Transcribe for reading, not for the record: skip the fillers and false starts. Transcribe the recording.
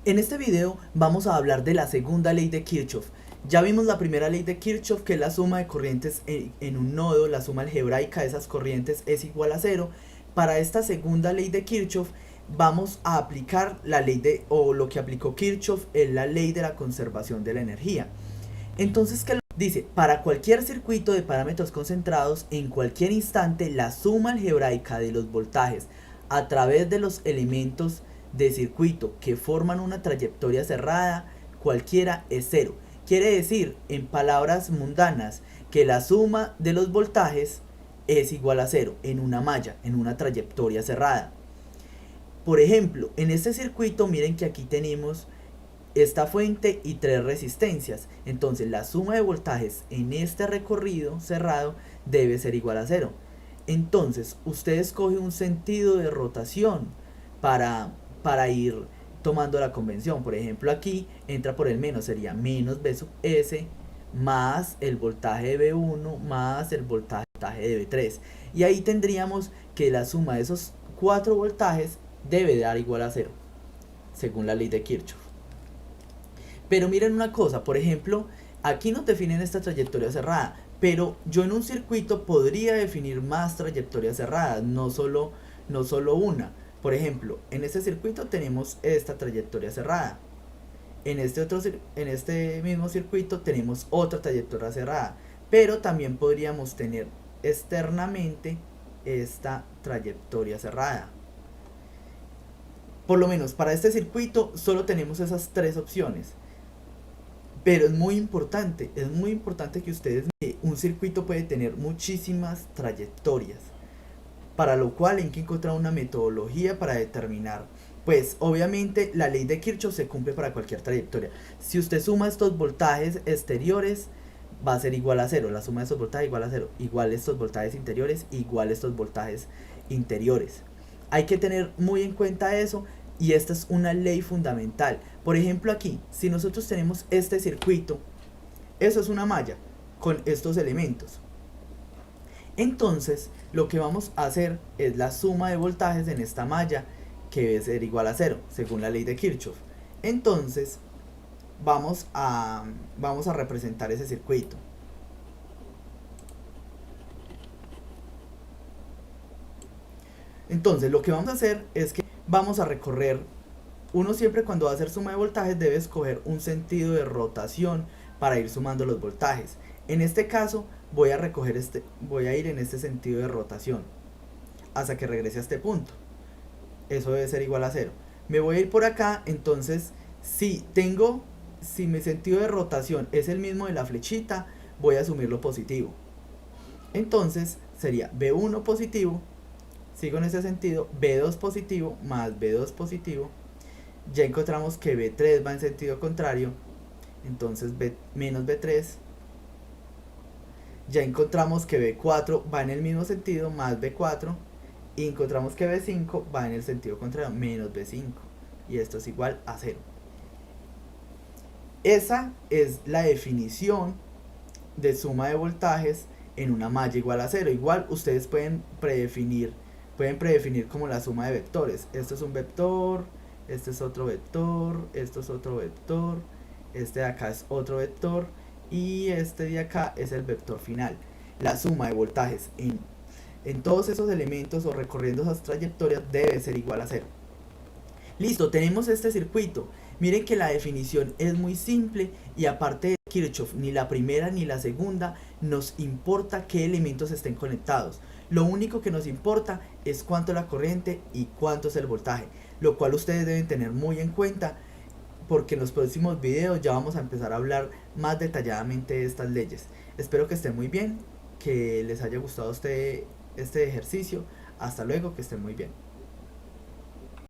En este video vamos a hablar de la segunda ley de Kirchhoff. Ya vimos la primera ley de Kirchhoff, que es la suma de corrientes en un nodo, la suma algebraica de esas corrientes es igual a cero. Para esta segunda ley de Kirchhoff vamos a aplicar la ley o lo que aplicó Kirchhoff es la ley de la conservación de la energía. Entonces, ¿qué dice? Para cualquier circuito de parámetros concentrados, en cualquier instante, la suma algebraica de los voltajes a través de los elementos de circuito que forman una trayectoria cerrada, cualquiera es cero. Quiere decir, en palabras mundanas, que la suma de los voltajes es igual a cero en una malla, en una trayectoria cerrada. Por ejemplo, en este circuito, miren que aquí tenemos esta fuente y tres resistencias. Entonces la suma de voltajes en este recorrido cerrado debe ser igual a cero. Entonces usted escoge un sentido de rotación para ir tomando la convención. Por ejemplo, aquí entra por el menos, sería menos B sub S más el voltaje de B1 más el voltaje de B3. Y ahí tendríamos que la suma de esos cuatro voltajes debe dar igual a cero, según la ley de Kirchhoff. Pero miren una cosa, por ejemplo, aquí nos definen esta trayectoria cerrada, pero yo en un circuito podría definir más trayectorias cerradas, no solo una. Por ejemplo, en este circuito tenemos esta trayectoria cerrada. En este mismo circuito tenemos otra trayectoria cerrada, pero también podríamos tener externamente esta trayectoria cerrada. Por lo menos para este circuito solo tenemos esas tres opciones. Pero es muy importante que ustedes vean que un circuito puede tener muchísimas trayectorias, para lo cual hay que encontrar una metodología para determinar. Pues obviamente la ley de Kirchhoff se cumple para cualquier trayectoria. Si usted suma estos voltajes exteriores, va a ser igual a cero. La suma de estos voltajes igual a cero. Igual estos voltajes interiores, igual estos voltajes interiores. Hay que tener muy en cuenta eso. Y esta es una ley fundamental. Por ejemplo, aquí, si nosotros tenemos este circuito, eso es una malla con estos elementos. Entonces, lo que vamos a hacer es la suma de voltajes en esta malla, que debe ser igual a cero, según la ley de Kirchhoff. Entonces, vamos a representar ese circuito. Entonces, lo que vamos a hacer es que vamos a recorrer, uno siempre cuando va a hacer suma de voltajes debe escoger un sentido de rotación para ir sumando los voltajes. En este caso voy a ir en este sentido de rotación hasta que regrese a este punto. Eso debe ser igual a cero. Me voy a ir por acá, entonces si mi sentido de rotación es el mismo de la flechita, voy a asumir lo positivo. Entonces sería B1 positivo, sigo en ese sentido, B2 positivo más B2 positivo. Ya encontramos que B3 va en sentido contrario, entonces menos B3. Ya encontramos que B4 va en el mismo sentido, más B4. Y encontramos que B5 va en el sentido contrario, menos B5. Y esto es igual a 0. Esa es la definición de suma de voltajes en una malla igual a 0. Igual ustedes pueden predefinir como la suma de vectores. Esto es un vector, este es otro vector, esto es otro vector, este de acá es otro vector y este de acá es el vector final. La suma de voltajes en todos esos elementos o recorriendo esas trayectorias debe ser igual a 0. Listo, tenemos este circuito. Miren que la definición es muy simple y aparte de Kirchhoff, ni la primera ni la segunda nos importa qué elementos estén conectados. Lo único que nos importa es cuánto es la corriente y cuánto es el voltaje, lo cual ustedes deben tener muy en cuenta porque en los próximos videos ya vamos a empezar a hablar más detalladamente de estas leyes. Espero que estén muy bien, que les haya gustado este ejercicio. Hasta luego, que estén muy bien.